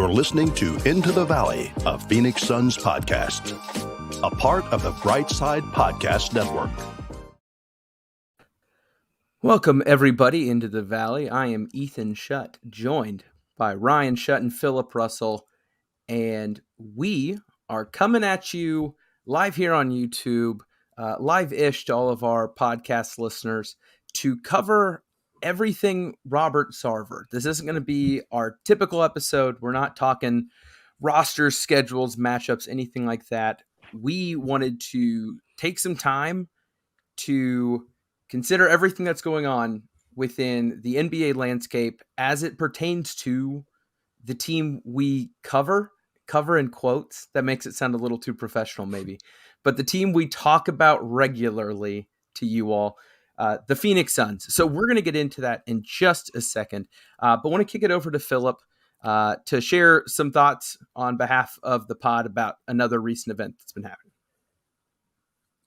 You're listening to Into the Valley, a Phoenix Suns podcast, a part of the Brightside Podcast Network. Welcome, everybody, into the Valley. I am Ethan Shutt, joined by Ryan Shutt and Philip Russell, and we are coming at you live here on YouTube, live-ish to all of our podcast listeners, to cover everything Robert Sarver. This isn't going to be our typical episode. We're not talking rosters, schedules, matchups, anything like that. We wanted to take some time to consider everything that's going on within the NBA landscape as it pertains to the team we cover in quotes. That makes it sound a little too professional, maybe. But the team we talk about regularly to you all, the Phoenix Suns. So we're going to get into that in just a second. But want to kick it over to Philip to share some thoughts on behalf of the pod about another recent event that's been happening.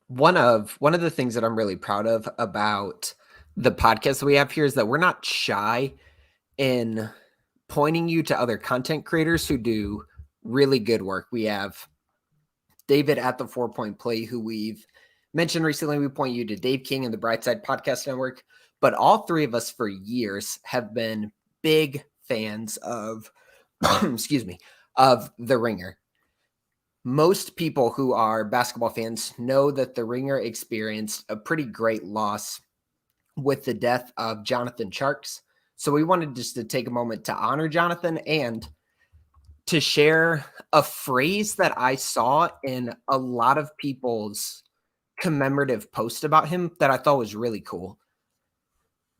One of the things that I'm really proud of about the podcast that we have here is that we're not shy in pointing you to other content creators who do really good work. We have David at the 4-Point Play, who we've mentioned recently. We point you to Dave King and the Brightside Podcast Network, but all three of us for years have been big fans of, of The Ringer. Most people who are basketball fans know that The Ringer experienced a pretty great loss with the death of Jonathan Tjarks. So we wanted just to take a moment to honor Jonathan and to share a phrase that I saw in a lot of people's commemorative posts about him that I thought was really cool.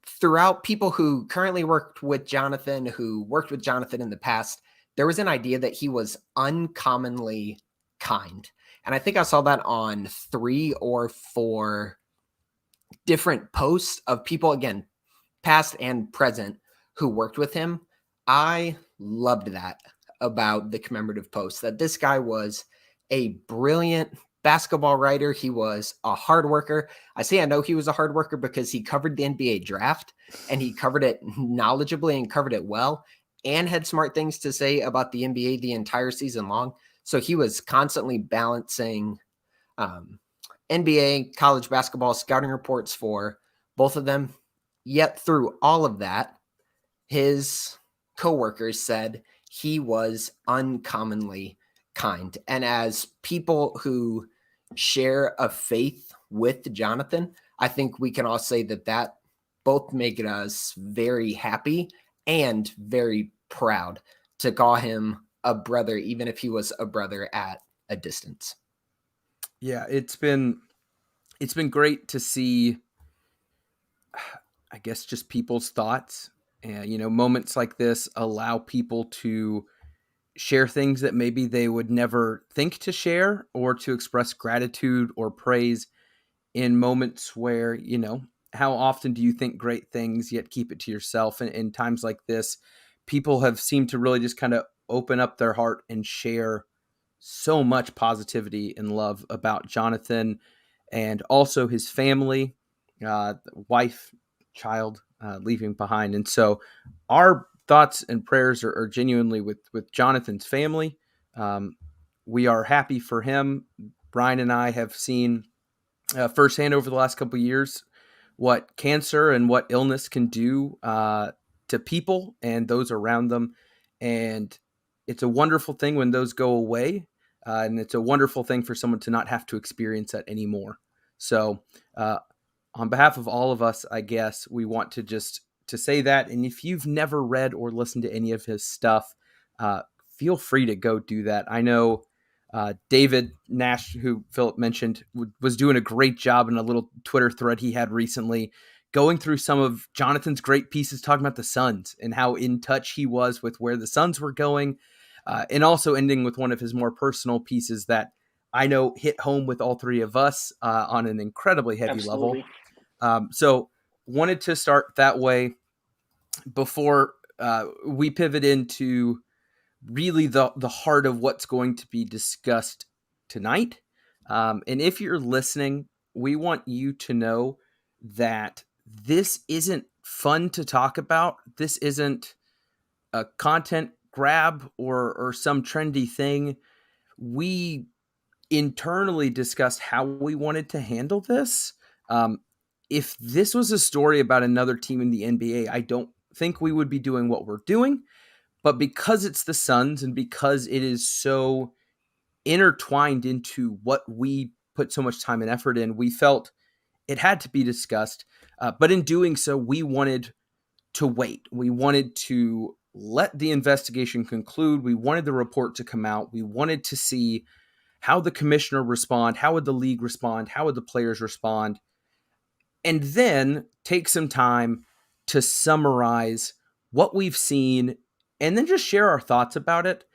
Throughout people who currently worked with Jonathan, who worked with Jonathan in the past, there was an idea that he was uncommonly kind. And I think I saw that on 3 or 4 different posts of people, again, past and present, who worked with him. I loved that about the commemorative post, that this guy was a brilliant basketball writer. He was a hard worker. I know he was a hard worker because he covered the NBA draft and he covered it knowledgeably and covered it well and had smart things to say about the NBA the entire season long. So he was constantly balancing NBA, college basketball scouting reports for both of them. Yet through all of that, his coworkers said he was uncommonly kind. And as people who share a faith with Jonathan, I think we can all say that both make us very happy and very proud to call him a brother, even if he was a brother at a distance. Yeah, it's been great to see, I guess, just people's thoughts. And, moments like this allow people to share things that maybe they would never think to share, or to express gratitude or praise in moments where, how often do you think great things yet keep it to yourself? And in times like this, people have seemed to really just kind of open up their heart and share so much positivity and love about Jonathan and also his family, wife, child, leaving behind. And so our thoughts and prayers are genuinely with Jonathan's family. We are happy for him. Brian and I have seen firsthand over the last couple of years what cancer and what illness can do to people and those around them. And it's a wonderful thing when those go away. And it's a wonderful thing for someone to not have to experience that anymore. So on behalf of all of us, I guess we want to say that. And if you've never read or listened to any of his stuff, feel free to go do that. I know David Nash, who Philip mentioned, was doing a great job in a little Twitter thread he had recently, going through some of Jonathan's great pieces, talking about the Suns and how in touch he was with where the Suns were going. And also ending with one of his more personal pieces that I know hit home with all three of us on an incredibly heavy level. So wanted to start that way before we pivot into really the heart of what's going to be discussed tonight. And if you're listening, we want you to know that this isn't fun to talk about. This isn't a content grab or some trendy thing. We internally discussed how we wanted to handle this. If this was a story about another team in the NBA, I don't think we would be doing what we're doing. But because it's the Suns and because it is so intertwined into what we put so much time and effort in, we felt it had to be discussed. But in doing so, we wanted to wait. We wanted to let the investigation conclude. We wanted the report to come out. We wanted to see how the commissioner respond, how would the league respond, how would the players respond, and then take some time to summarize what we've seen and then just share our thoughts about it.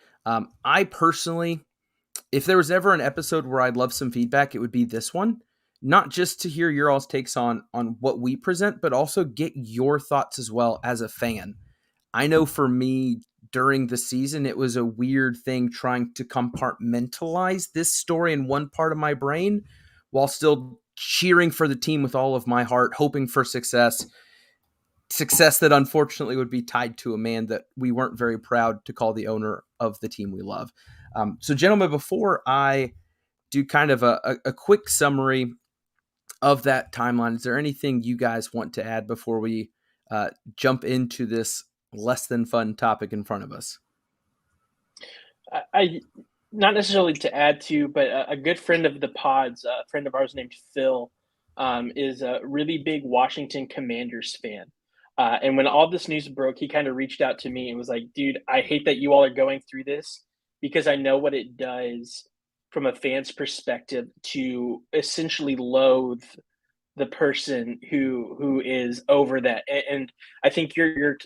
I personally, if there was ever an episode where I'd love some feedback, it would be this one. Not just to hear your all's takes on what we present, but also get your thoughts as well as a fan. I know for me during the season, it was a weird thing trying to compartmentalize this story in one part of my brain while still cheering for the team with all of my heart, hoping for success that unfortunately would be tied to a man that we weren't very proud to call the owner of the team we love. So gentlemen, before I do kind of a quick summary of that timeline, is there anything you guys want to add before we jump into this less than fun topic in front of us? I not necessarily to add to, but a good friend of the pods, a friend of ours named Phil, is a really big Washington Commanders fan. And when all this news broke, he kind of reached out to me and was like, dude, I hate that you all are going through this because I know what it does from a fan's perspective to essentially loathe the person who is over that. And I think your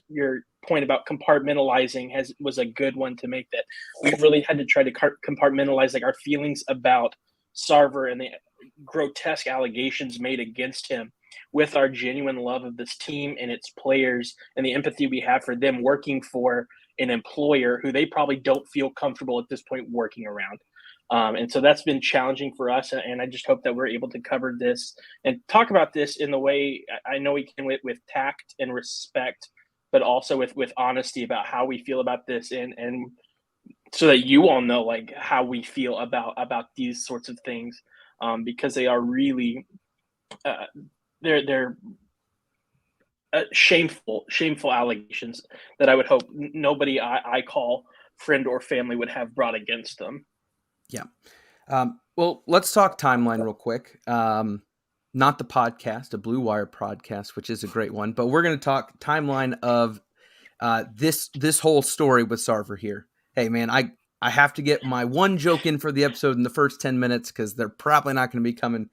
point about compartmentalizing was a good one to make, that we really had to try to compartmentalize like our feelings about Sarver and the grotesque allegations made against him with our genuine love of this team and its players and the empathy we have for them working for an employer who they probably don't feel comfortable at this point working around. And so that's been challenging for us. And I just hope that we're able to cover this and talk about this in the way I know we can with tact and respect, but also with honesty about how we feel about this and so that you all know like how we feel about these sorts of things, because they are really they're shameful allegations that I would hope nobody I call friend or family would have brought against them. Yeah. Well, let's talk timeline real quick. Not the podcast, a Blue Wire podcast, which is a great one, but we're going to talk timeline of this whole story with Sarver here. Hey, man, I have to get my one joke in for the episode in the first 10 minutes because they're probably not going to be coming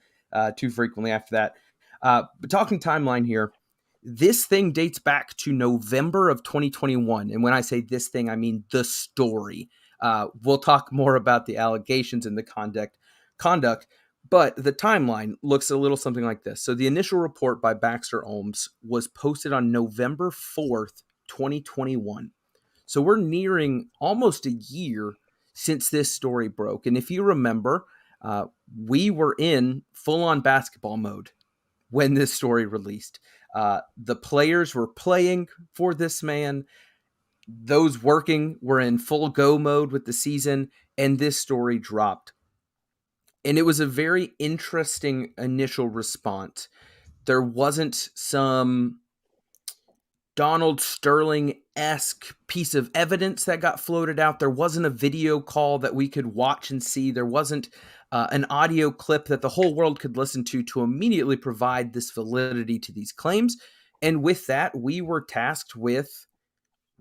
too frequently after that. But talking timeline here, this thing dates back to November of 2021. And when I say this thing, I mean the story. We'll talk more about the allegations and the conduct, but the timeline looks a little something like this. So the initial report by Baxter Holmes was posted on November 4th, 2021. So we're nearing almost a year since this story broke. And if you remember, we were in full-on basketball mode when this story released. The players were playing for this man. Those working were in full go mode with the season, and this story dropped. And it was a very interesting initial response. There wasn't some Donald Sterling-esque piece of evidence that got floated out. There wasn't a video call that we could watch and see. There wasn't an audio clip that the whole world could listen to immediately provide this validity to these claims. And with that, we were tasked with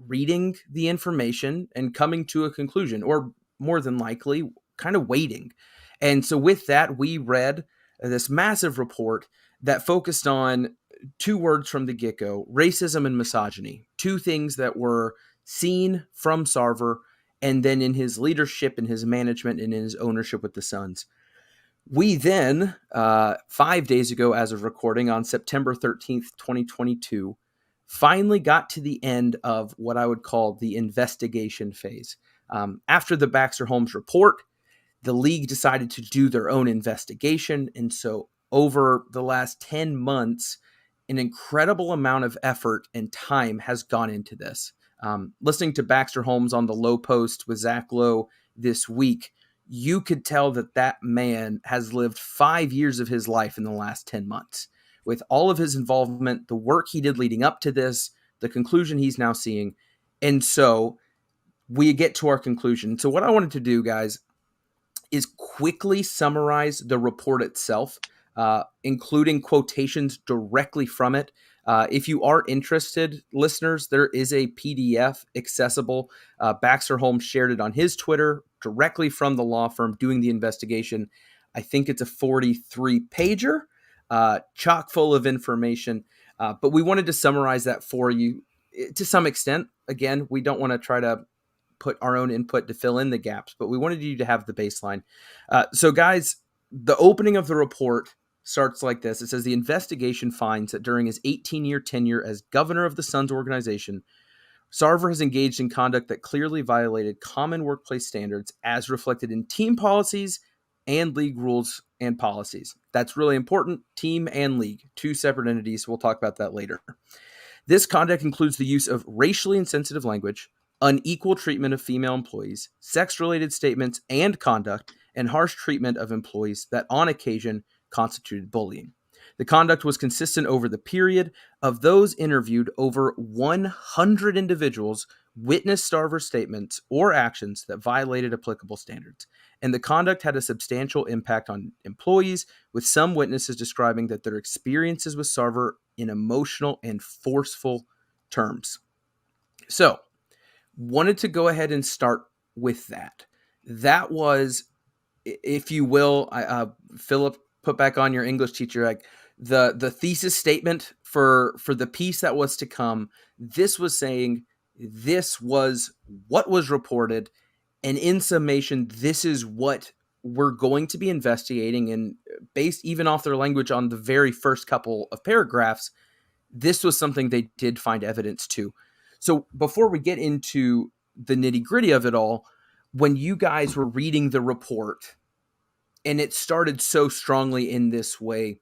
reading the information and coming to a conclusion, or more than likely, kind of waiting. And so with that, we read this massive report that focused on two words from the get-go: racism and misogyny, two things that were seen from Sarver and then in his leadership and his management and in his ownership with the Suns. We then, 5 days ago as of recording on September 13th, 2022, finally got to the end of what I would call the investigation phase. After the Baxter Holmes report, the league decided to do their own investigation. And so over the last 10 months, an incredible amount of effort and time has gone into this. Listening to Baxter Holmes on the Low Post with Zach Lowe this week, you could tell that man has lived 5 years of his life in the last 10 months with all of his involvement, the work he did leading up to this, the conclusion he's now seeing. And so we get to our conclusion. So what I wanted to do, guys, is quickly summarize the report itself, including quotations directly from it. If you are interested, listeners, there is a PDF accessible. Baxter Holmes shared it on his Twitter directly from the law firm doing the investigation. I think it's a 43-pager, chock full of information. But we wanted to summarize that for you to some extent. Again, we don't want to try to put our own input to fill in the gaps, but we wanted you to have the baseline. So guys, the opening of the report starts like this. It says the investigation finds that during his 18-year tenure as governor of the Suns organization, Sarver has engaged in conduct that clearly violated common workplace standards as reflected in team policies and league rules and policies. That's really important. Team and league, two separate entities. We'll talk about that later. This conduct includes the use of racially insensitive language, unequal treatment of female employees, sex-related statements and conduct, and harsh treatment of employees that on occasion constituted bullying. The conduct was consistent over the period. Of those interviewed, over 100 individuals witnessed Sarver's statements or actions that violated applicable standards, and the conduct had a substantial impact on employees, with some witnesses describing that their experiences with Sarver in emotional and forceful terms. So, wanted to go ahead and start with that. That was, if you will, Philip, put back on your English teacher, like the thesis statement for the piece that was to come. This was saying this was what was reported, and in summation, this is what we're going to be investigating. And based even off their language on the very first couple of paragraphs, this was something they did find evidence to. So before we get into the nitty-gritty of it all, when you guys were reading the report and it started so strongly in this way,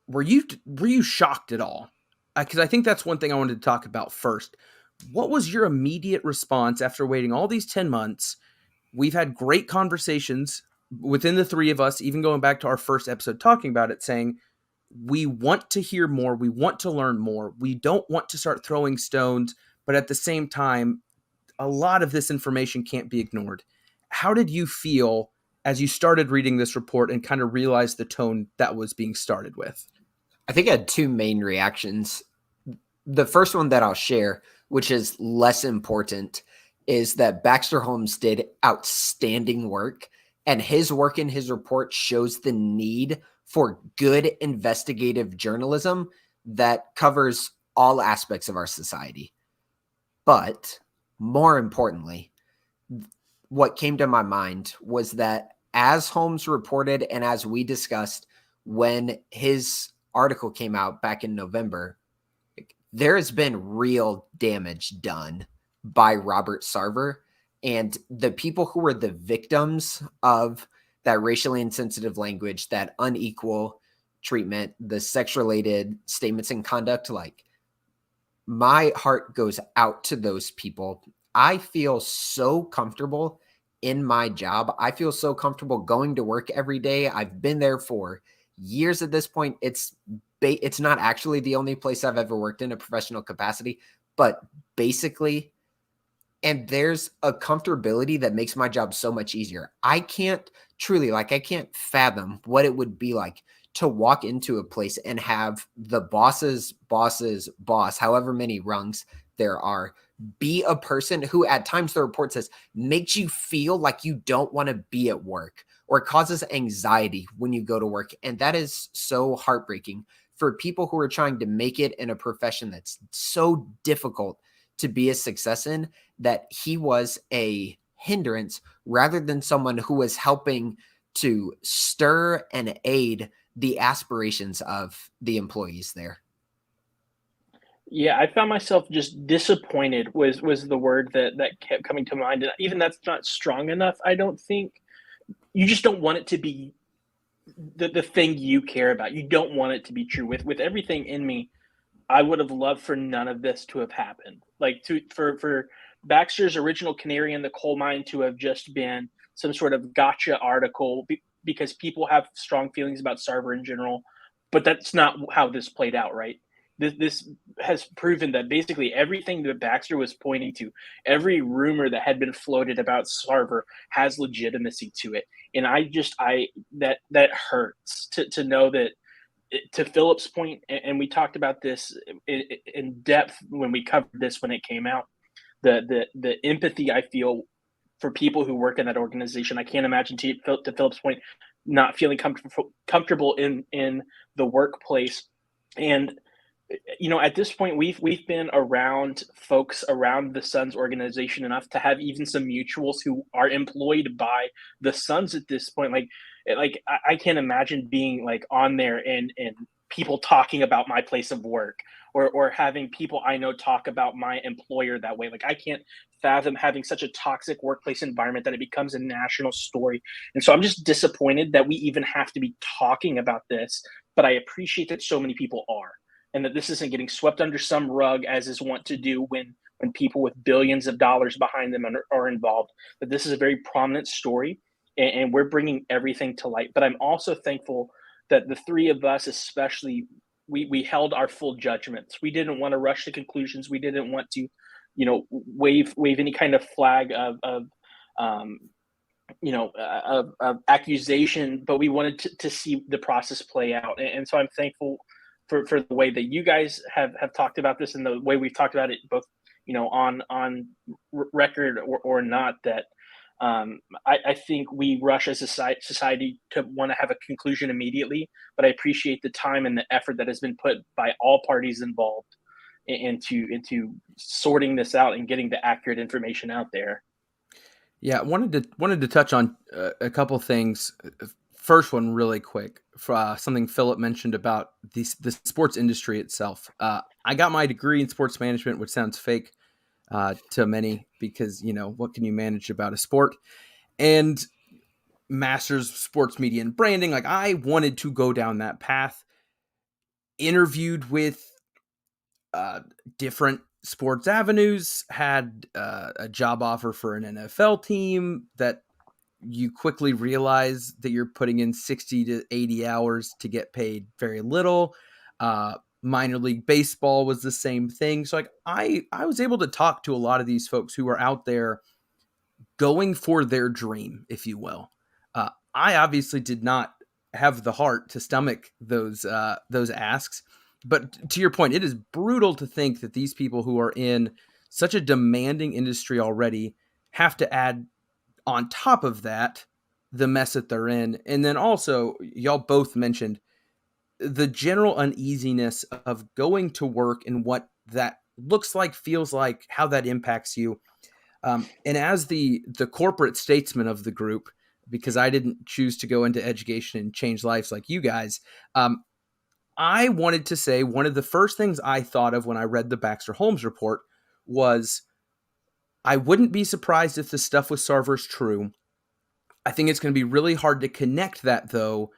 were you shocked at all? Because I think that's one thing I wanted to talk about first. What was your immediate response after waiting all these 10 months? We've had great conversations within the three of us, even going back to our first episode talking about it, saying, we want to hear more. We want to learn more. We don't want to start throwing stones, but at the same time, a lot of this information can't be ignored. How did you feel as you started reading this report and kind of realized the tone that was being started with? I think I had two main reactions. The first one that I'll share, which is less important, is that Baxter Holmes did outstanding work, and his work in his report shows the need for good investigative journalism that covers all aspects of our society. But more importantly, what came to my mind was that as Holmes reported and as we discussed when his article came out back in November, there has been real damage done by Robert Sarver, and the people who were the victims of that racially insensitive language, that unequal treatment, the sex-related statements and conduct, like, my heart goes out to those people. I feel so comfortable in my job. I feel so comfortable going to work every day. I've been there for years at this point. It's not actually the only place I've ever worked in a professional capacity, but basically, and there's a comfortability that makes my job so much easier. I can't fathom what it would be like to walk into a place and have the boss's boss, however many rungs there are, be a person who at times the report says makes you feel like you don't want to be at work or causes anxiety when you go to work. And that is so heartbreaking for people who are trying to make it in a profession that's so difficult to be a success in, that he was a hindrance rather than someone who was helping to stir and aid the aspirations of the employees there. Yeah, I found myself just disappointed was the word that kept coming to mind. And even that's not strong enough, I don't think. You just don't want it to be the thing you care about. You don't want it to be true. With everything in me, I would have loved for none of this to have happened. Like for Baxter's original canary in the coal mine to have just been some sort of gotcha article because people have strong feelings about Sarver in general, but that's not how this played out, right? This has proven that basically everything that Baxter was pointing to, every rumor that had been floated about Sarver has legitimacy to it. And that hurts to know that, to Philip's point, and we talked about this in depth when we covered this when it came out, the empathy I feel for people who work in that organization. I can't imagine, to Philip's point, not feeling comfortable in the workplace. And at this point, we've been around folks around the Suns organization enough to have even some mutuals who are employed by the Suns at this point. Like I can't imagine being like on there and people talking about my place of work, or having people I know talk about my employer that way. Like I can't fathom having such a toxic workplace environment that it becomes a national story. And so I'm just disappointed that we even have to be talking about this, but I appreciate that so many people are, and that this isn't getting swept under some rug as is wont to do when people with billions of dollars behind them are involved. That this is a very prominent story, and we're bringing everything to light. But I'm also thankful that the three of us, especially, we held our full judgments. We didn't want to rush to conclusions. We didn't want to, wave any kind of flag of accusation, but we wanted to see the process play out. And so I'm thankful for the way that you guys have talked about this, and the way we've talked about it, both on record or not, that I think we rush as a society to want to have a conclusion immediately, but I appreciate the time and the effort that has been put by all parties involved into sorting this out and getting the accurate information out there. Yeah, wanted to touch on a couple things. First one, really quick, for something Philip mentioned about the sports industry itself. I got my degree in sports management, which sounds fake to many, because what can you manage about a sport, and master's sports media and branding. Like, I wanted to go down that path. Interviewed with different sports avenues, had a job offer for an NFL team that you quickly realize that you're putting in 60 to 80 hours to get paid very little. Minor league baseball was the same thing. So like I was able to talk to a lot of these folks who are out there going for their dream, if you will. I obviously did not have the heart to stomach those asks. But to your point, it is brutal to think that these people who are in such a demanding industry already have to add on top of that the mess that they're in. And then also, y'all both mentioned the general uneasiness of going to work and what that looks like, feels like, how that impacts you. And as the corporate statesman of the group, because I didn't choose to go into education and change lives like you guys, I wanted to say one of the first things I thought of when I read the Baxter Holmes report was, I wouldn't be surprised if the stuff with Sarver's true. I think it's going to be really hard to connect that, though,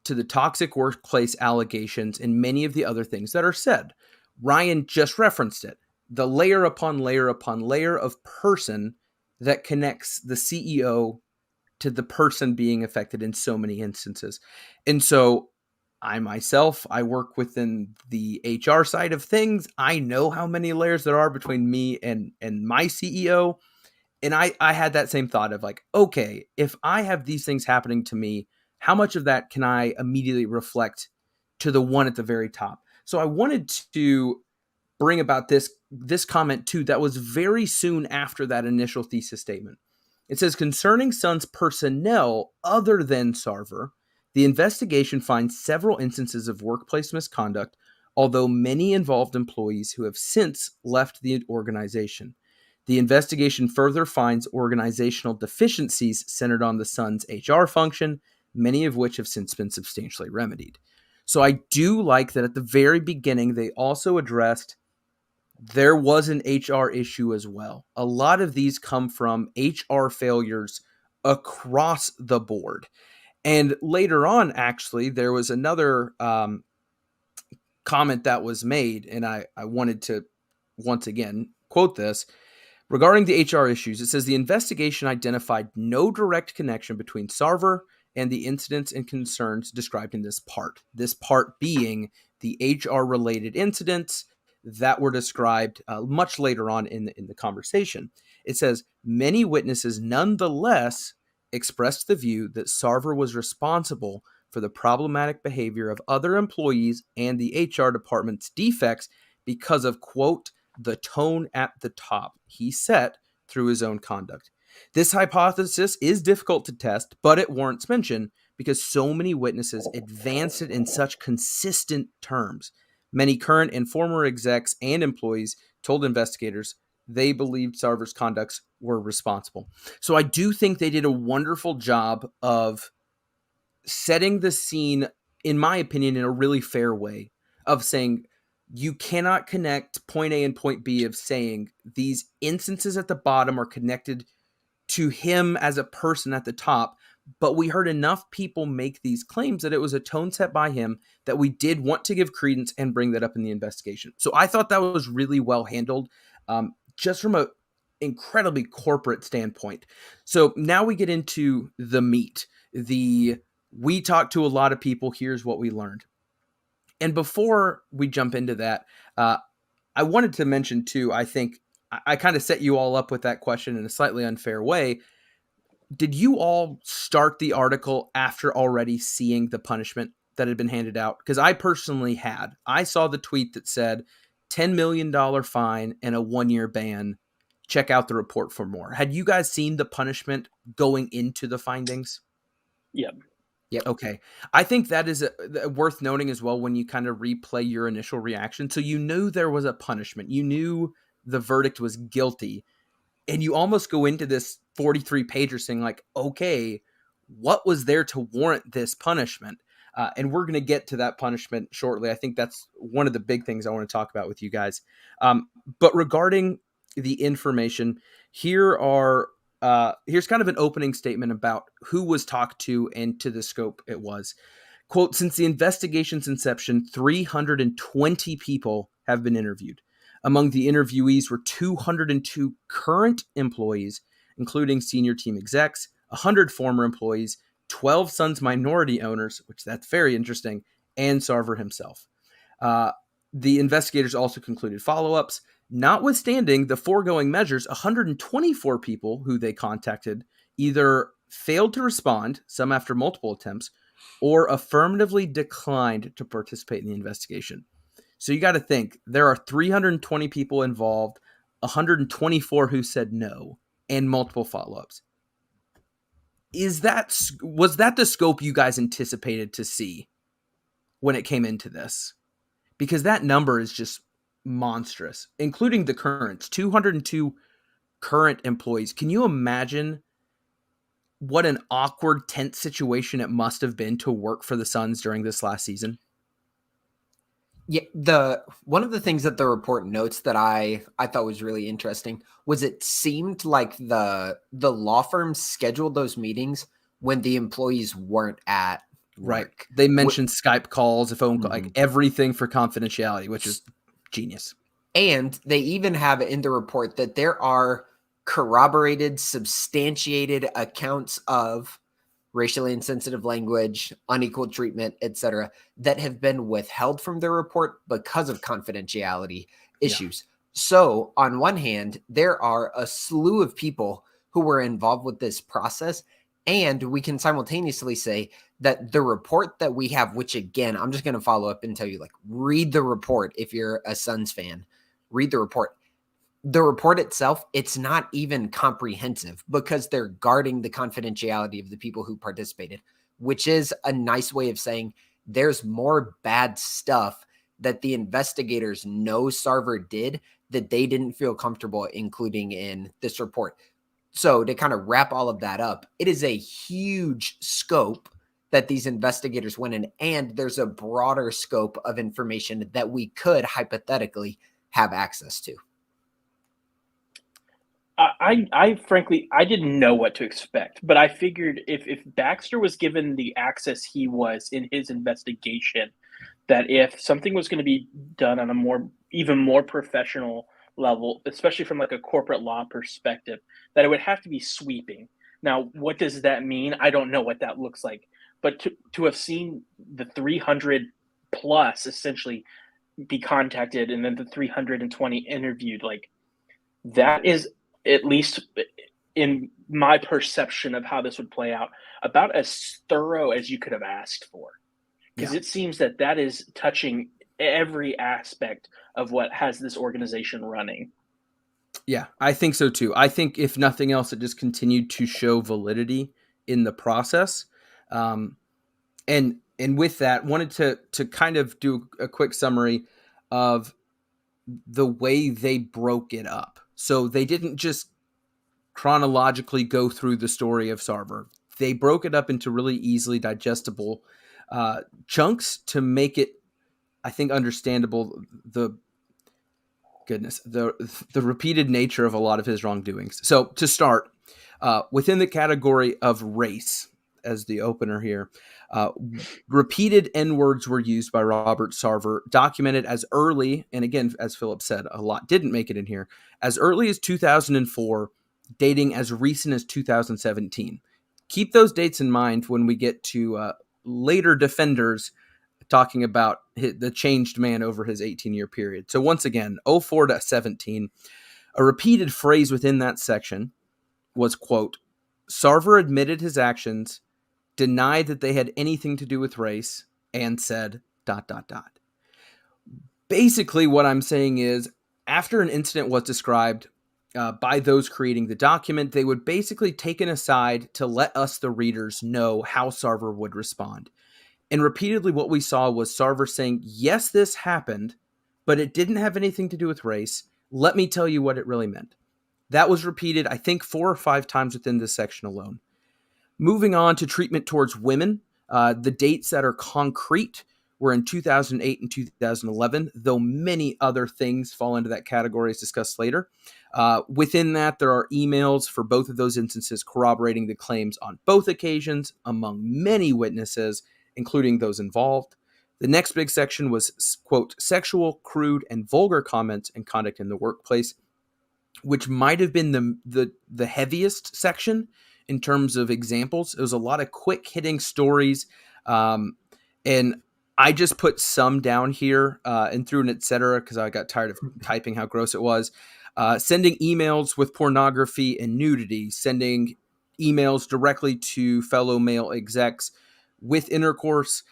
to the toxic workplace allegations and many of the other things that are said. Ryan just referenced it. The layer upon layer upon layer of person that connects the CEO to the person being affected in so many instances. And so I myself, I work within the HR side of things. I know how many layers there are between me and my CEO. And I had that same thought of like, okay, if I have these things happening to me, how much of that can I immediately reflect to the one at the very top? So I wanted to bring about this comment too, that was very soon after that initial thesis statement. It says, concerning Sun's personnel other than Sarver, the investigation finds several instances of workplace misconduct, although many involved employees who have since left the organization. The investigation further finds organizational deficiencies centered on the Sun's HR function, many of which have since been substantially remedied. So I do like that at the very beginning, they also addressed there was an HR issue as well. A lot of these come from HR failures across the board. And later on, actually, there was another comment that was made, and I wanted to once again quote this. Regarding the HR issues, it says the investigation identified no direct connection between Sarver and the incidents and concerns described in this part. This part being the HR-related incidents that were described much later on in the conversation. It says many witnesses nonetheless expressed the view that Sarver was responsible for the problematic behavior of other employees and the HR department's defects because of, quote, the tone at the top he set through his own conduct. This hypothesis is difficult to test, but it warrants mention because so many witnesses advance it in such consistent terms. Many current and former execs and employees told investigators they believed Sarver's conducts were responsible. So I do think they did a wonderful job of setting the scene, in my opinion, in a really fair way of saying, you cannot connect point A and point B of saying these instances at the bottom are connected to him as a person at the top. But we heard enough people make these claims that it was a tone set by him that we did want to give credence and bring that up in the investigation. So I thought that was really well handled, just from a incredibly corporate standpoint. So now we get into the meat. We talked to a lot of people. Here's what we learned. And before we jump into that, I wanted to mention too, I think I kind of set you all up with that question in a slightly unfair way. Did you all start the article after already seeing the punishment that had been handed out? Because I personally had. I saw the tweet that said $10 million fine and a 1-year ban. Check out the report for more. Had you guys seen the punishment going into the findings? Yep. Okay. I think that is worth noting as well when you kind of replay your initial reaction. So you knew there was a punishment. You knew the verdict was guilty. And you almost go into this 43-pager saying like, okay, what was there to warrant this punishment? And we're going to get to that punishment shortly. I think that's one of the big things I want to talk about with you guys. But regarding the information, here's kind of an opening statement about who was talked to and to the scope it was. Quote, since the investigation's inception, 320 people have been interviewed. Among the interviewees were 202 current employees, including senior team execs, 100 former employees, 12 Suns minority owners, which that's very interesting, and Sarver himself. The investigators also concluded follow-ups. Notwithstanding the foregoing measures, 124 people who they contacted either failed to respond, some after multiple attempts, or affirmatively declined to participate in the investigation. So you got to think, there are 320 people involved, 124 who said no, and multiple follow-ups. Was that the scope you guys anticipated to see when it came into this? Because that number is just monstrous, including the currents, 202 current employees. Can you imagine what an awkward, tense situation it must have been to work for the Suns during this last season? Yeah, one of the things that the report notes that I thought was really interesting was it seemed like the law firm scheduled those meetings when the employees weren't at work. Right. They mentioned Skype calls, a phone call, like everything for confidentiality, which is genius. And they even have in the report that there are corroborated, substantiated accounts of racially insensitive language, unequal treatment, etc., that have been withheld from the report because of confidentiality issues. Yeah. So on one hand, there are a slew of people who were involved with this process, and we can simultaneously say that the report that we have, which again, I'm just going to follow up and tell you, like, read the report. If you're a Suns fan, read the report. The report itself, it's not even comprehensive because they're guarding the confidentiality of the people who participated, which is a nice way of saying there's more bad stuff that the investigators know Sarver did that they didn't feel comfortable including in this report. So to kind of wrap all of that up, it is a huge scope that these investigators went in, and there's a broader scope of information that we could hypothetically have access to. I frankly, I didn't know what to expect, but I figured if Baxter was given the access he was in his investigation, that if something was going to be done on a even more professional level, especially from like a corporate law perspective, that it would have to be sweeping. Now, what does that mean? I don't know what that looks like, but to have seen the 300 plus essentially be contacted and then the 320 interviewed, like that is, at least in my perception of how this would play out, about as thorough as you could have asked for, because Yeah. it seems that that is touching every aspect of what has this organization running. Yeah, I think so too. I think if nothing else, it just continued to show validity in the process. Um, and with that, wanted to kind of do a quick summary of the way they broke it up. So they didn't just chronologically go through the story of Sarver. They broke it up into really easily digestible chunks to make it, I think, understandable. The repeated nature of a lot of his wrongdoings. So to start, within the category of race, as the opener here, repeated N-words were used by Robert Sarver, documented as early, and again, as Philip said, a lot didn't make it in here, as early as 2004, dating as recent as 2017. Keep those dates in mind when we get to later defenders talking about the changed man over his 18-year period. So once again, 04 to 17, a repeated phrase within that section was, quote, Sarver admitted his actions, denied that they had anything to do with race, and said, ... Basically, what I'm saying is, after an incident was described by those creating the document, they would basically take an aside to let us, the readers, know how Sarver would respond. And repeatedly what we saw was Sarver saying, yes, this happened, but it didn't have anything to do with race. Let me tell you what it really meant. That was repeated, I think, 4 or 5 times within this section alone. Moving on to treatment towards women, the dates that are concrete were in 2008 and 2011, though many other things fall into that category as discussed later. Within that, there are emails for both of those instances corroborating the claims on both occasions among many witnesses, including those involved. The next big section was, quote, sexual, crude, and vulgar comments and conduct in the workplace, which might have been the heaviest section in terms of examples. It was a lot of quick hitting stories. And I just put some down here and threw an et cetera because I got tired of typing how gross it was. Sending emails with pornography and nudity, sending emails directly to fellow male execs with intercourse,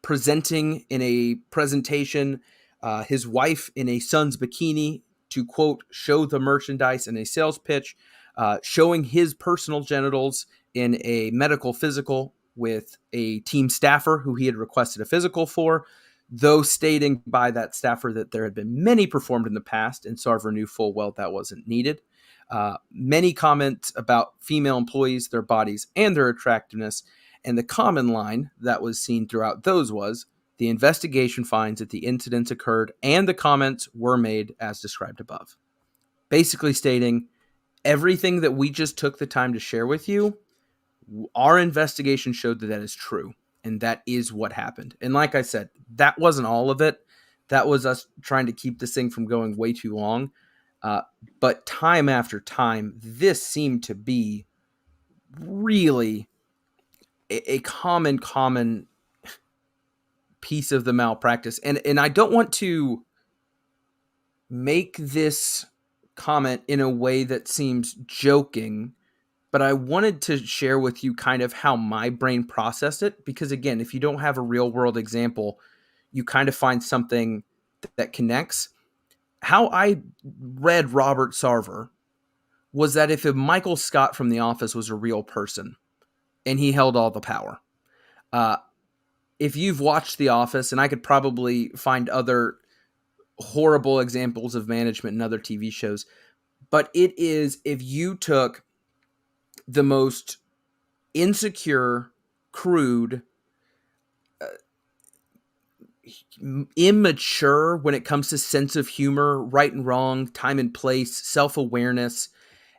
presenting in a presentation his wife in a son's bikini to, quote, show the merchandise in a sales pitch, showing his personal genitals in a medical physical with a team staffer who he had requested a physical for, though stating by that staffer that there had been many performed in the past, and Sarver knew full well that wasn't needed. Many comments about female employees, their bodies, and their attractiveness, and the common line that was seen throughout those was, the investigation finds that the incidents occurred and the comments were made as described above. Basically stating, everything that we just took the time to share with you, our investigation showed that that is true, and that is what happened. And like I said, that wasn't all of it. That was us trying to keep this thing from going way too long. But time after time, this seemed to be really a common piece of the malpractice. And I don't want to make this comment in a way that seems joking, but I wanted to share with you kind of how my brain processed it. Because again, if you don't have a real world example, you kind of find something that connects. How I read Robert Sarver was that if Michael Scott from The Office was a real person and he held all the power, if you've watched The Office, and I could probably find other horrible examples of management in other TV shows, but it is if you took the most insecure, crude, immature when it comes to sense of humor, right and wrong, time and place, self-awareness,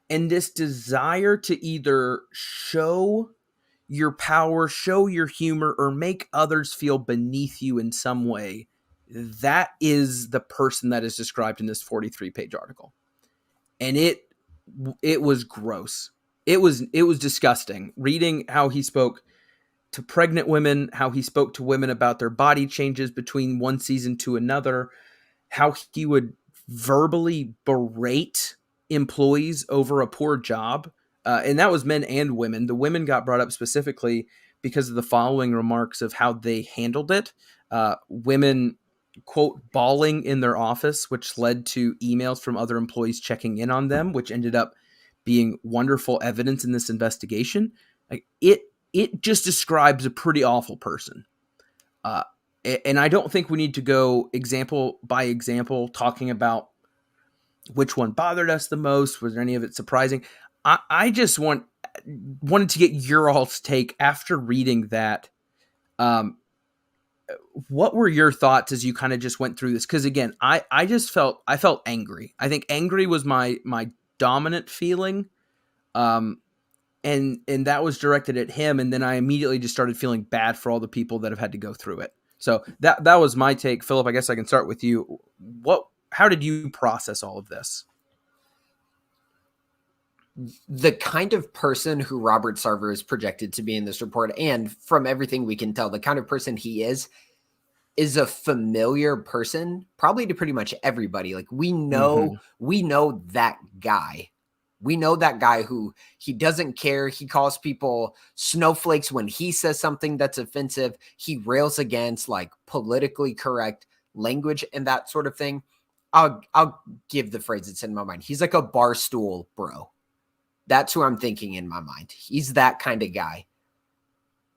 and this desire to either show your power, show your humor, or make others feel beneath you in some way, that is the person that is described in this 43-page article. And it was gross. It was disgusting. Reading how he spoke to pregnant women, how he spoke to women about their body changes between one season to another, how he would verbally berate employees over a poor job. And that was men and women. The women got brought up specifically because of the following remarks of how they handled it. Women, quote, bawling in their office, which led to emails from other employees checking in on them, which ended up being wonderful evidence in this investigation. Like it just describes a pretty awful person. And I don't think we need to go example by example talking about which one bothered us the most. Was there any of it surprising? I just wanted to get your all's take after reading that. What were your thoughts as you kind of just went through this? Because again, I felt angry. I think angry was my dominant feeling. And that was directed at him, and then I immediately just started feeling bad for all the people that have had to go through it. So that was my take. Philip, I guess I can start with you. How did you process all of this? The kind of person who Robert Sarver is projected to be in this report, and from everything we can tell, the kind of person he is a familiar person, probably to pretty much everybody. Like we know that guy. We know that guy who he doesn't care. He calls people snowflakes when he says something that's offensive. He rails against like politically correct language and that sort of thing. I'll give the phrase that's in my mind. He's like a barstool bro. That's who I'm thinking in my mind. He's that kind of guy.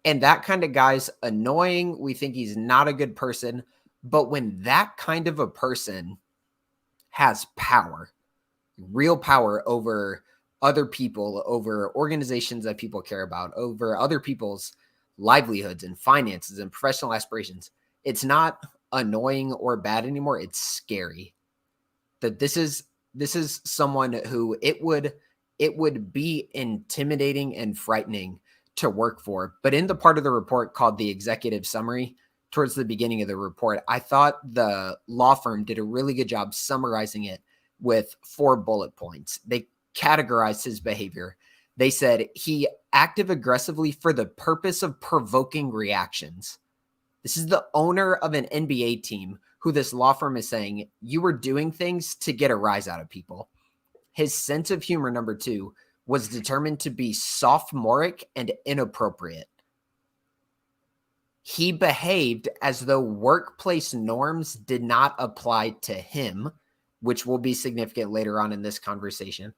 And that kind of guy's annoying. We think he's not a good person. But when that kind of a person has power, real power over other people, over organizations that people care about, over other people's livelihoods and finances and professional aspirations, it's not annoying or bad anymore. It's scary. That this is someone who it would be intimidating and frightening to work for. But in the part of the report called the executive summary, towards the beginning of the report, I thought the law firm did a really good job summarizing it with 4 bullet points. They categorized his behavior. They said he acted aggressively for the purpose of provoking reactions. This is the owner of an NBA team who this law firm is saying you were doing things to get a rise out of people. His sense of humor, number 2, was determined to be sophomoric and inappropriate. He behaved as though workplace norms did not apply to him, which will be significant later on in this conversation.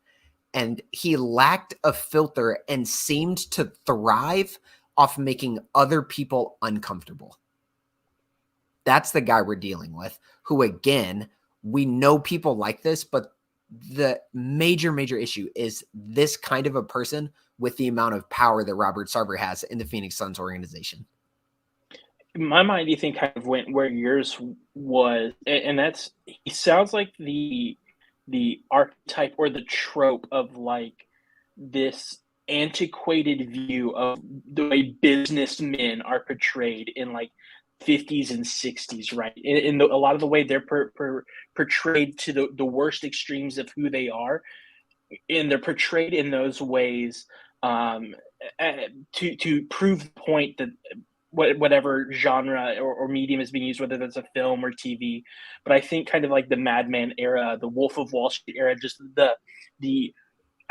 And he lacked a filter and seemed to thrive off making other people uncomfortable. That's the guy we're dealing with, who, again, we know people like this, but the major issue is this kind of a person with the amount of power that Robert Sarver has in the Phoenix Suns organization. My mind, you think, kind of went where yours was, and that's, he sounds like the archetype or the trope of like this antiquated view of the way businessmen are portrayed in like 50s and 60s, right? In a lot of the way they're portrayed to the worst extremes of who they are, and they're portrayed in those ways to prove the point that whatever genre or medium is being used, whether that's a film or TV. But I think kind of like the Madman era, the Wolf of Wall Street era, just the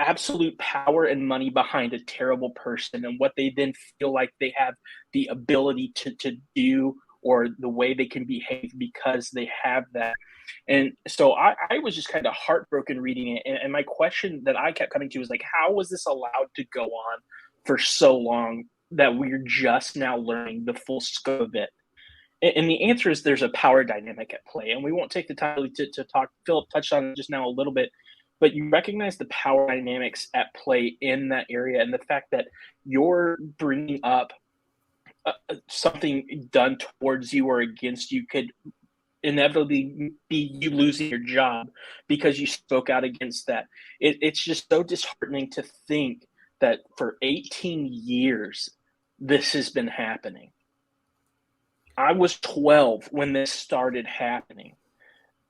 absolute power and money behind a terrible person and what they then feel like they have the ability to do, or the way they can behave because they have that. And so I was just kind of heartbroken reading it. And my question that I kept coming to was like, how was this allowed to go on for so long that we're just now learning the full scope of it? And the answer is there's a power dynamic at play. And we won't take the time really to talk. Philip touched on it just now a little bit, but you recognize the power dynamics at play in that area, and the fact that you're bringing up something done towards you or against you could inevitably be you losing your job because you spoke out against that. It's just so disheartening to think that for 18 years this has been happening. I was 12 when this started happening.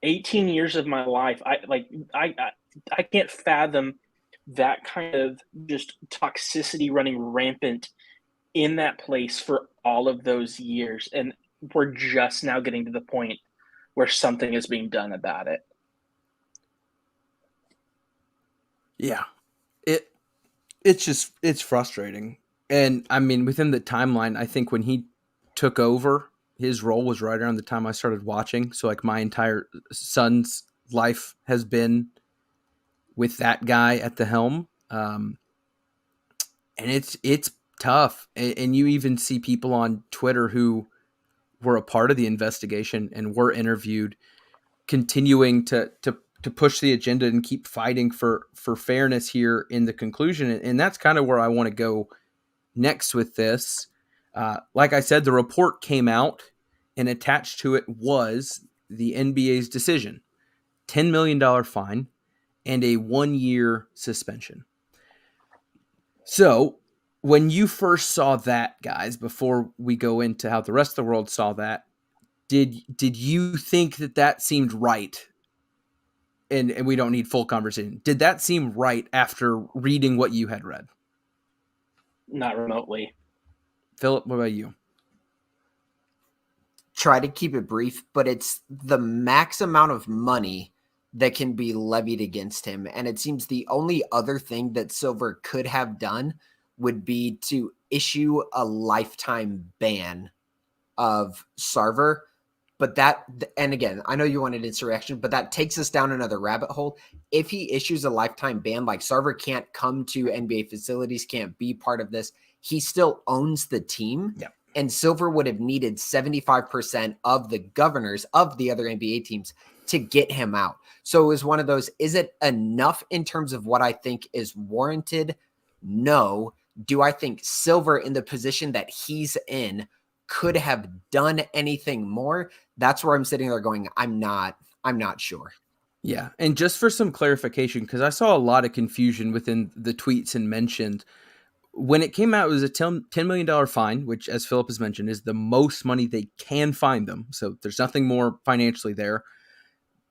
18 years of my life, I can't fathom that kind of just toxicity running rampant in that place for all of those years. And we're just now getting to the point where something is being done about it. Yeah. It's frustrating. And I mean, within the timeline, I think when he took over, his role was right around the time I started watching. So like my entire son's life has been with that guy at the helm. And it's tough. And you even see people on Twitter who were a part of the investigation and were interviewed, continuing to push the agenda and keep fighting for fairness here in the conclusion. And that's kind of where I want to go next with this. Like I said, the report came out, and attached to it was the NBA's decision, $10 million fine and a 1-year suspension. So when you first saw that, guys, before we go into how the rest of the world saw that, did you think that seemed right? And we don't need full conversation. Did that seem right after reading what you had read? Not remotely. Philip, what about you? Try to keep it brief, but it's the max amount of money that can be levied against him. And it seems the only other thing that Silver could have done would be to issue a lifetime ban of Sarver. But that, and again, I know you wanted insurrection, but that takes us down another rabbit hole. If he issues a lifetime ban, like Sarver can't come to NBA facilities, can't be part of this, he still owns the team. Yeah. And Silver would have needed 75% of the governors of the other NBA teams to get him out. So it was one of those, is it enough in terms of what I think is warranted? No. Do I think Silver, in the position that he's in, could have done anything more? That's where I'm sitting there going, I'm not sure. Yeah. And just for some clarification, because I saw a lot of confusion within the tweets and mentioned, when it came out, it was a $10 million fine, which, as Philip has mentioned, is the most money they can fine them. So there's nothing more financially there.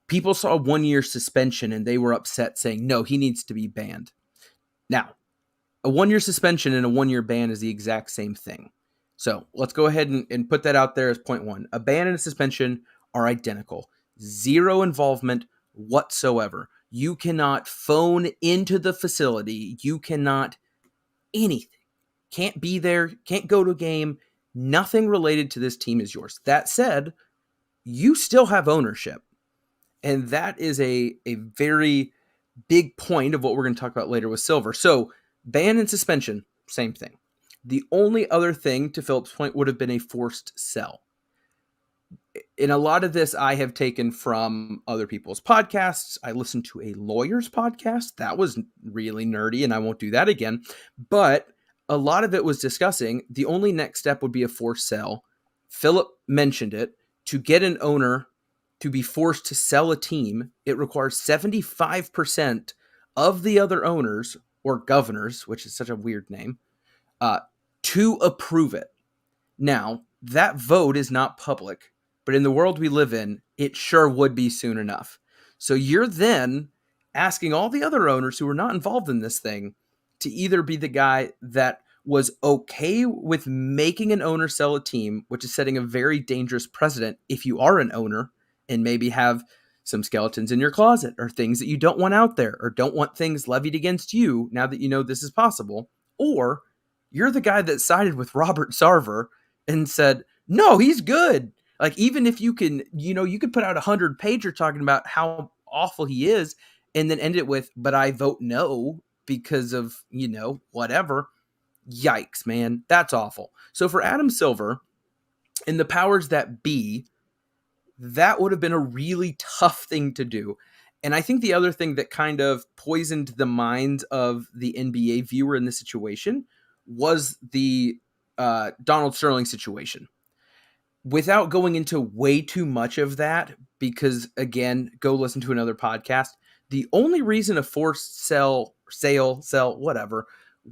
People saw a 1-year suspension and they were upset, saying, no, he needs to be banned. Now, a 1-year suspension and a 1-year ban is the exact same thing. So let's go ahead and put that out there as point one. A ban and a suspension are identical. Zero involvement whatsoever. You cannot phone into the facility. You cannot anything. Can't be there. Can't go to a game. Nothing related to this team is yours. That said, you still have ownership. And that is a very big point of what we're going to talk about later with Silver. So ban and suspension, same thing. The only other thing, to Philip's point, would have been a forced sell. In a lot of this, I have taken from other people's podcasts. I listened to a lawyer's podcast. That was really nerdy, and I won't do that again. But a lot of it was discussing the only next step would be a forced sell. Philip mentioned it. To get an owner to be forced to sell a team, it requires 75% of the other owners or governors, which is such a weird name, to approve it. Now, that vote is not public, but in the world we live in, it sure would be soon enough. So you're then asking all the other owners who are not involved in this thing to either be the guy that was okay with making an owner sell a team, which is setting a very dangerous precedent if you are an owner and maybe have some skeletons in your closet or things that you don't want out there or don't want things levied against you now that you know this is possible. Or you're the guy that sided with Robert Sarver and said, no, he's good. Like, even if you can, you could put out 100-pager talking about how awful he is and then end it with, but I vote no because of, whatever. Yikes, man. That's awful. So for Adam Silver and the powers that be, that would have been a really tough thing to do. And I think the other thing that kind of poisoned the minds of the NBA viewer in this situation was the Donald Sterling situation. Without going into way too much of that, because again, go listen to another podcast. The only reason a forced sale, whatever,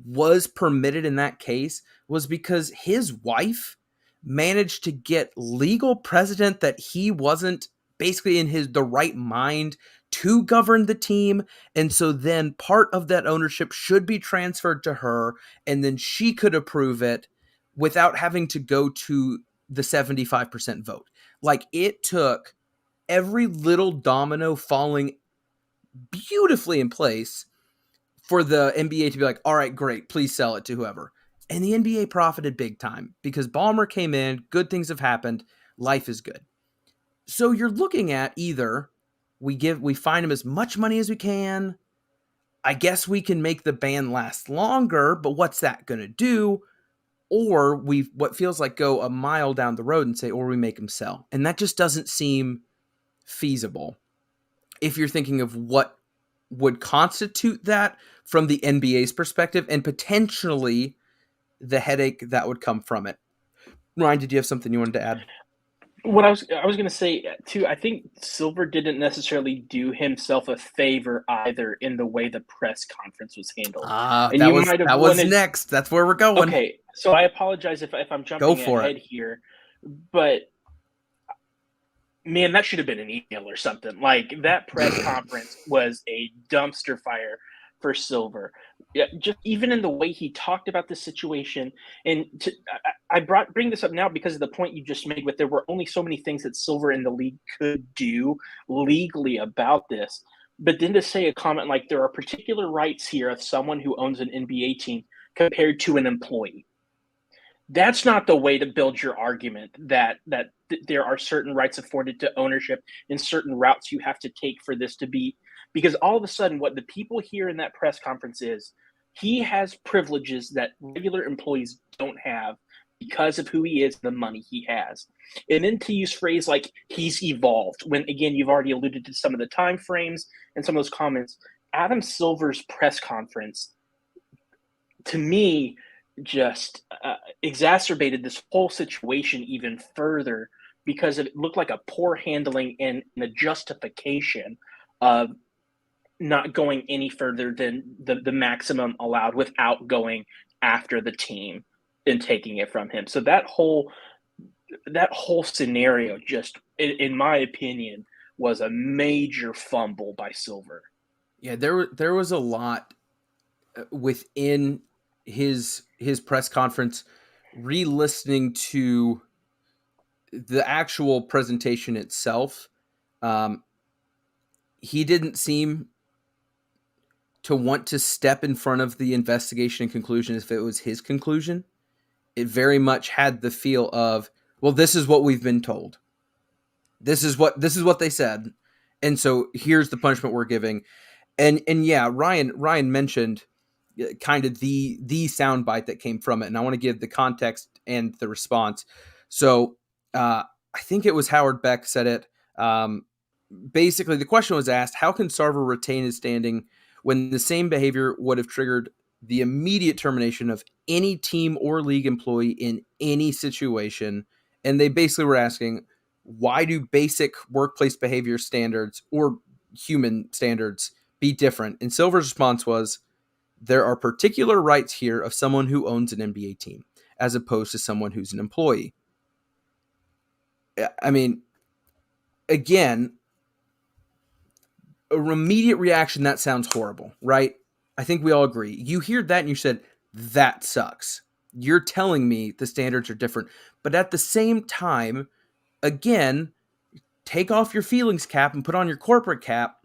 was permitted in that case was because his wife managed to get legal precedent that he wasn't basically in the right mind to govern the team. And so then part of that ownership should be transferred to her, and then she could approve it without having to go to the 75% vote. Like, it took every little domino falling beautifully in place for the NBA to be like, all right, great, please sell it to whoever. And the NBA profited big time because Ballmer came in, good things have happened, life is good. So you're looking at either we find him as much money as we can. I guess we can make the ban last longer, but what's that going to do? Or what feels like go a mile down the road and say, or we make him sell. And that just doesn't seem feasible if you're thinking of what would constitute that from the NBA's perspective and potentially the headache that would come from it. Ryan, did you have something you wanted to add? What I was going to say too, I think Silver didn't necessarily do himself a favor either in the way the press conference was handled. And that was next. That's where we're going. Okay, so I apologize if I'm jumping ahead here, but man, that should have been an email or something. Like, that press conference was a dumpster fire for Silver. Yeah, just even in the way he talked about the situation. And I bring this up now because of the point you just made with there were only so many things that Silver in the league could do legally about this. But then to say a comment like there are particular rights here of someone who owns an NBA team compared to an employee. That's not the way to build your argument that there are certain rights afforded to ownership and certain routes you have to take for this to be, because all of a sudden what the people hear in that press conference is he has privileges that regular employees don't have because of who he is and the money he has. And then to use phrase like he's evolved, when again you've already alluded to some of the time frames and some of those comments. Adam Silver's press conference, to me, just exacerbated this whole situation even further because it looked like a poor handling and a justification of not going any further than the maximum allowed without going after the team and taking it from him. So that whole scenario just, in my opinion, was a major fumble by Silver. Yeah, there was a lot within his press conference, re-listening to the actual presentation itself. He didn't seem to want to step in front of the investigation and conclusion if it was his conclusion. It very much had the feel of, well, this is what we've been told. This is what they said. And so here's the punishment we're giving. And yeah, Ryan mentioned kind of the soundbite that came from it. And I want to give the context and the response. So I think it was Howard Beck said it. Basically, the question was asked, how can Sarver retain his standing when the same behavior would have triggered the immediate termination of any team or league employee in any situation? And they basically were asking, why do basic workplace behavior standards or human standards be different? And Silver's response was, there are particular rights here of someone who owns an NBA team as opposed to someone who's an employee. I mean, again, a immediate reaction, that sounds horrible, right? I think we all agree. You hear that and you said, that sucks. You're telling me the standards are different. But at the same time, again, take off your feelings cap and put on your corporate cap.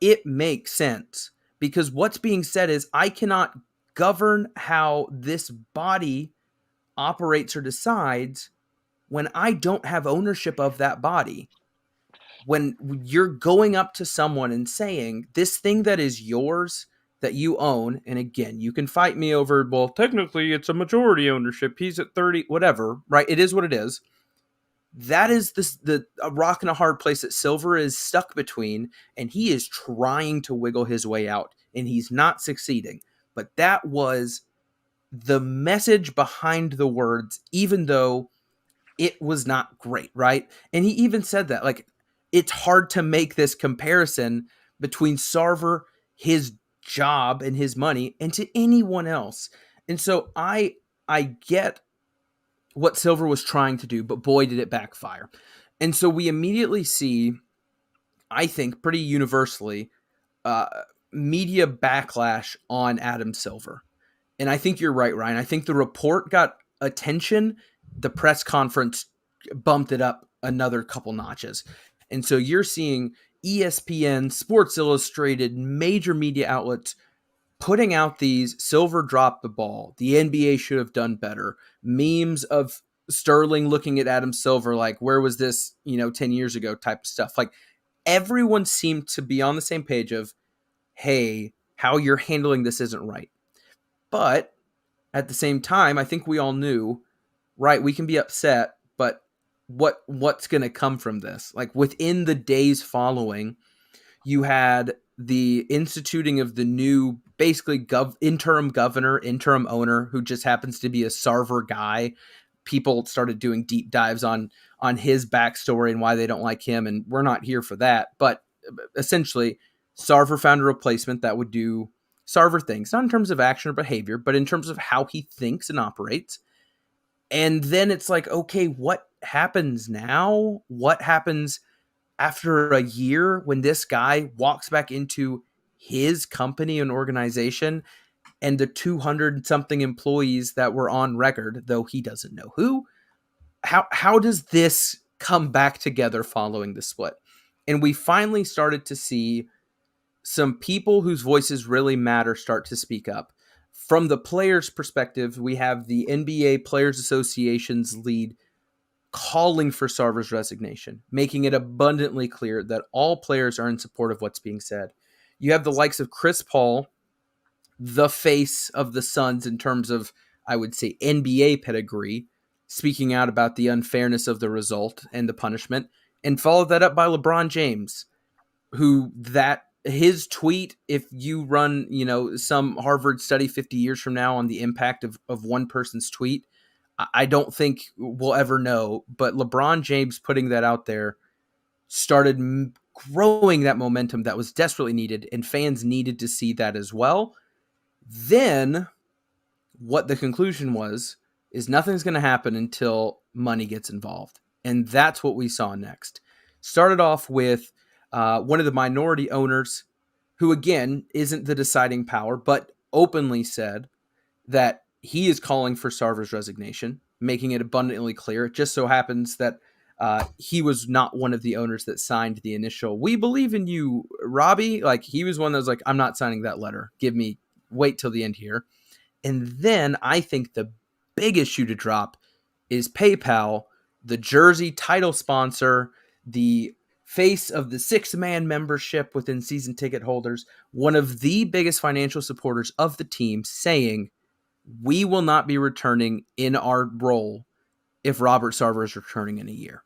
It makes sense. Because what's being said is, I cannot govern how this body operates or decides when I don't have ownership of that body. When you're going up to someone and saying, this thing that is yours, that you own, and again, you can fight me over, well, technically it's a majority ownership, he's at 30, whatever, right? It is what it is. That is a rock and a hard place that Silver is stuck between, and he is trying to wiggle his way out, and he's not succeeding. But that was the message behind the words, even though it was not great, right? And he even said that, like, it's hard to make this comparison between Sarver, his job and his money and to anyone else. And so I get what Silver was trying to do, but boy, did it backfire. And so we immediately see, I think, pretty universally, media backlash on Adam Silver. And I think you're right, Ryan. I think the report got attention. The press conference bumped it up another couple notches. And so you're seeing ESPN, Sports Illustrated, major media outlets putting out these Silver dropped the ball, the NBA should have done better, memes of Sterling looking at Adam Silver like, where was this, 10 years ago type of stuff. Like, everyone seemed to be on the same page of, hey, how you're handling this isn't right. But at the same time, I think we all knew, right, we can be upset, but what's going to come from this? Like, within the days following, you had the instituting of the new, basically interim governor, interim owner, who just happens to be a Sarver guy. People started doing deep dives on his backstory and why they don't like him, and we're not here for that. But essentially, Sarver found a replacement that would do Sarver things, not in terms of action or behavior, but in terms of how he thinks and operates. And then it's like, okay, what happens now? What happens after a year when this guy walks back into his company and organization and the 200 something employees that were on record, though he doesn't know who? How does this come back together following the split? And we finally started to see some people whose voices really matter start to speak up. From the players' perspective, we have the NBA Players Association's lead calling for Sarver's resignation, making it abundantly clear that all players are in support of what's being said. You have the likes of Chris Paul, the face of the Suns in terms of, I would say, NBA pedigree, speaking out about the unfairness of the result and the punishment, and followed that up by LeBron James, who his tweet, if you run, some Harvard study 50 years from now on the impact of one person's tweet, I don't think we'll ever know. But LeBron James putting that out there started growing that momentum that was desperately needed, and fans needed to see that as well. Then what the conclusion was is nothing's going to happen until money gets involved. And that's what we saw next. Started off with one of the minority owners who, again, isn't the deciding power, but openly said that he is calling for Sarver's resignation, making it abundantly clear. It just so happens that he was not one of the owners that signed the initial, "We believe in you, Robbie." Like, he was one that was like, "I'm not signing that letter. Wait till the end here." And then I think the big issue to drop is PayPal, the jersey title sponsor, the face of the 6-man membership within season ticket holders, one of the biggest financial supporters of the team, saying, "We will not be returning in our role if Robert Sarver is returning in a year."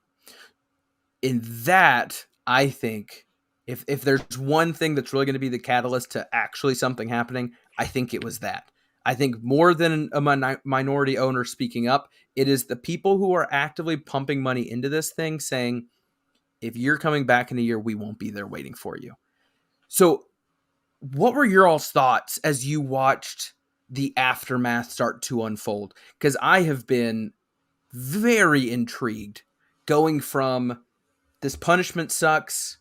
In that, I think, if there's one thing that's really going to be the catalyst to actually something happening, I think it was that. I think more than a minority owner speaking up, it is the people who are actively pumping money into this thing saying, if you're coming back in a year, we won't be there waiting for you. So what were your all's thoughts as you watched the aftermath start to unfold? Because I have been very intrigued going from this punishment sucks.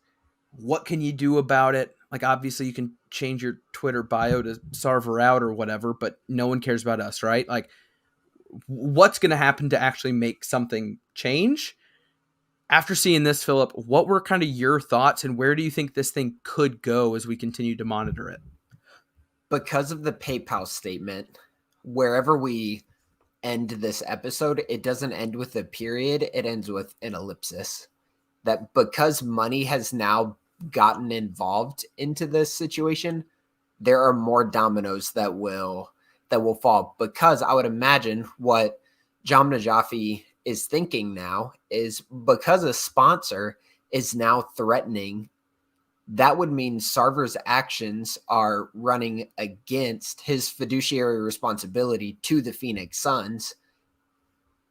What can you do about it? Like, obviously you can change your Twitter bio to Sarver out or whatever, but no one cares about us, right? Like, what's going to happen to actually make something change? After seeing this, Philip, what were kind of your thoughts, and where do you think this thing could go as we continue to monitor it? Because of the PayPal statement, wherever we end this episode, it doesn't end with a period, it ends with an ellipsis. That because money has now gotten involved into this situation, there are more dominoes that will fall. Because I would imagine what John Najafi is thinking now is, because a sponsor is now threatening, that would mean Sarver's actions are running against his fiduciary responsibility to the Phoenix Suns.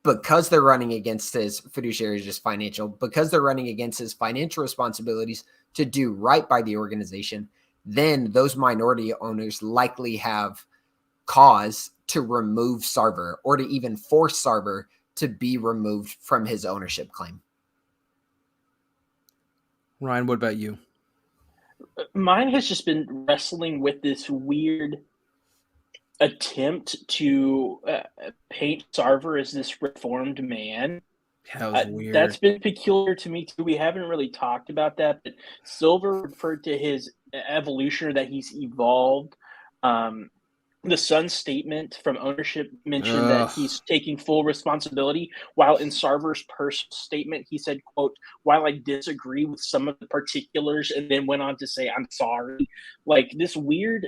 Because they're running against his fiduciary, just financial, because they're running against his financial responsibilities to do right by the organization, then those minority owners likely have cause to remove Sarver or to even force Sarver to be removed from his ownership claim. Ryan, what about you? Mine has just been wrestling with this weird attempt to paint Sarver as this reformed man. That was weird. That's been peculiar to me too. We haven't really talked about that, but Silver referred to his evolution, or that he's evolved. The Sun's statement from ownership mentioned that he's taking full responsibility, while in Sarver's personal statement, he said, quote, "While I disagree with some of the particulars," and then went on to say, "I'm sorry." Like this weird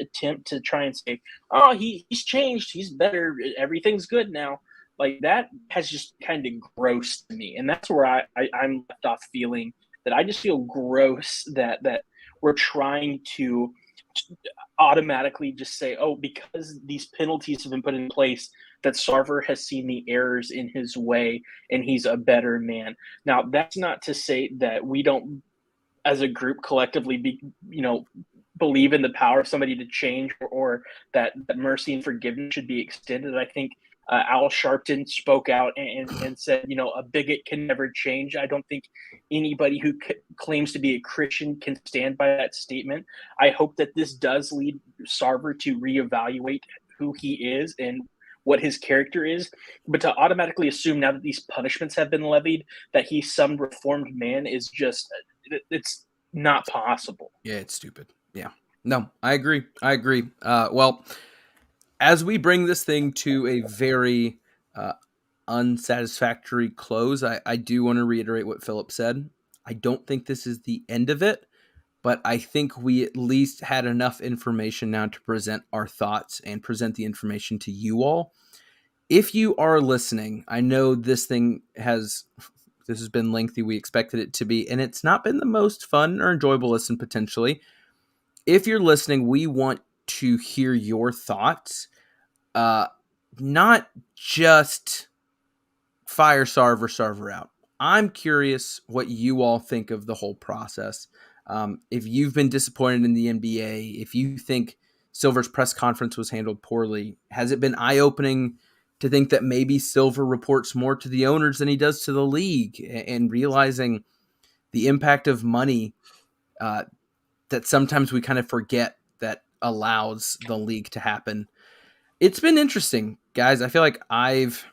attempt to try and say, "Oh, he's changed. He's better. Everything's good now." Like that has just kind of gross to me. And that's where I'm left off feeling that I just feel gross that we're trying to automatically just say, oh, because these penalties have been put in place, that Sarver has seen the errors in his way and he's a better man. Now, that's not to say that we don't, as a group, collectively believe in the power of somebody to change, or that mercy and forgiveness should be extended. I think Al Sharpton spoke out and said, a bigot can never change. I don't think anybody who claims to be a Christian can stand by that statement. I hope that this does lead Sarver to reevaluate who he is and what his character is. But to automatically assume now that these punishments have been levied that he's some reformed man is just, it's not possible. Yeah, it's stupid. Yeah. No, I agree. Well, as we bring this thing to a very unsatisfactory close, I do want to reiterate what Philip said. I don't think this is the end of it, but I think we at least had enough information now to present our thoughts and present the information to you all. If you are listening, I know this has been lengthy. We expected it to be, and it's not been the most fun or enjoyable listen potentially. If you're listening, we want to hear your thoughts. Not just fire Sarver out. I'm curious what you all think of the whole process. If you've been disappointed in the NBA, if you think Silver's press conference was handled poorly, has it been eye-opening to think that maybe Silver reports more to the owners than he does to the league, and realizing the impact of money that sometimes we kind of forget that allows the league to happen. It's been interesting, guys. I feel like I've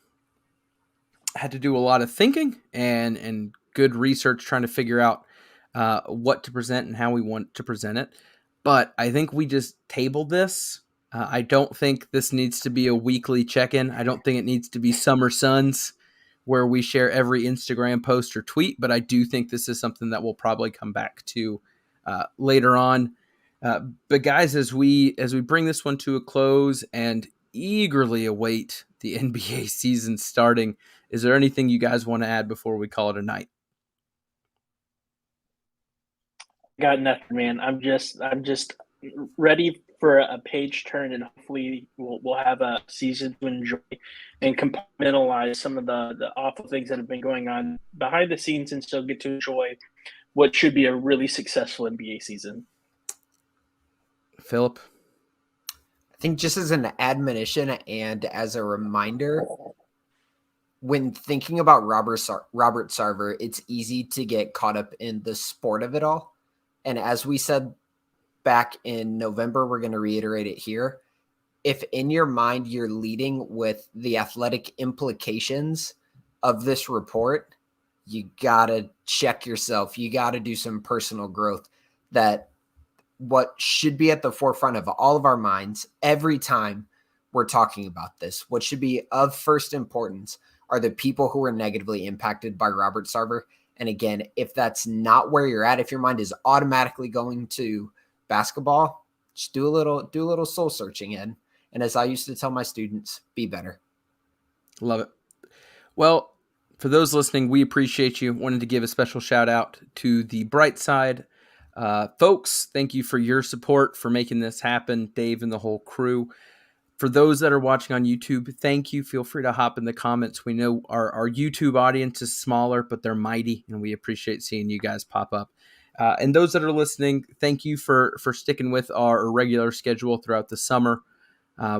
had to do a lot of thinking and good research trying to figure out what to present and how we want to present it. But I think we just tabled this. I don't think this needs to be a weekly check-in. I don't think it needs to be Summer Suns where we share every Instagram post or tweet, but I do think this is something that we'll probably come back to later on. But guys, as we bring this one to a close and eagerly await the NBA season starting, is there anything you guys want to add before we call it a night? Got nothing, man. I'm just ready for a page turn, and hopefully we'll have a season to enjoy and compartmentalize some of the awful things that have been going on behind the scenes, and still get to enjoy what should be a really successful NBA season. Philip? I think just as an admonition and as a reminder, when thinking about Robert Sarver, it's easy to get caught up in the sport of it all. And as we said back in November, we're going to reiterate it here. If in your mind you're leading with the athletic implications of this report, you got to check yourself. You got to do some personal growth. That what should be at the forefront of all of our minds every time we're talking about this, what should be of first importance, are the people who are negatively impacted by Robert Sarver. And again, if that's not where you're at, if your mind is automatically going to basketball, just do a little soul searching in. And as I used to tell my students, be better. Love it. Well, for those listening, we appreciate you. Wanted to give a special shout out to the Bright Side folks. Thank you for your support, for making this happen, Dave and the whole crew. For those that are watching on YouTube, thank you. Feel free to hop in the comments. We know our YouTube audience is smaller, but they're mighty, and we appreciate seeing you guys pop up. And those that are listening, thank you for sticking with our regular schedule throughout the summer. I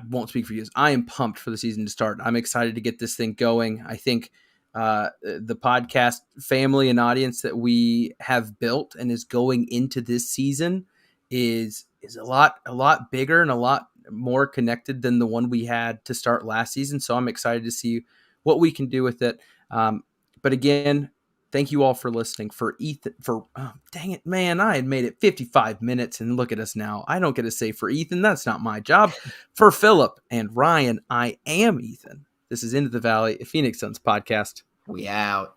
won't speak for you. I am pumped for the season to start. I'm excited to get this thing going. I think the podcast family and audience that we have built and is going into this season is a lot bigger and a lot more connected than the one we had to start last season. So I'm excited to see what we can do with it. But again, thank you all for listening. For Ethan, dang it, man, I had made it 55 minutes and look at us now. I don't get to say for Ethan. That's not my job. For Philip and Ryan, I am Ethan. This is Into the Valley, a Phoenix Suns podcast. We out.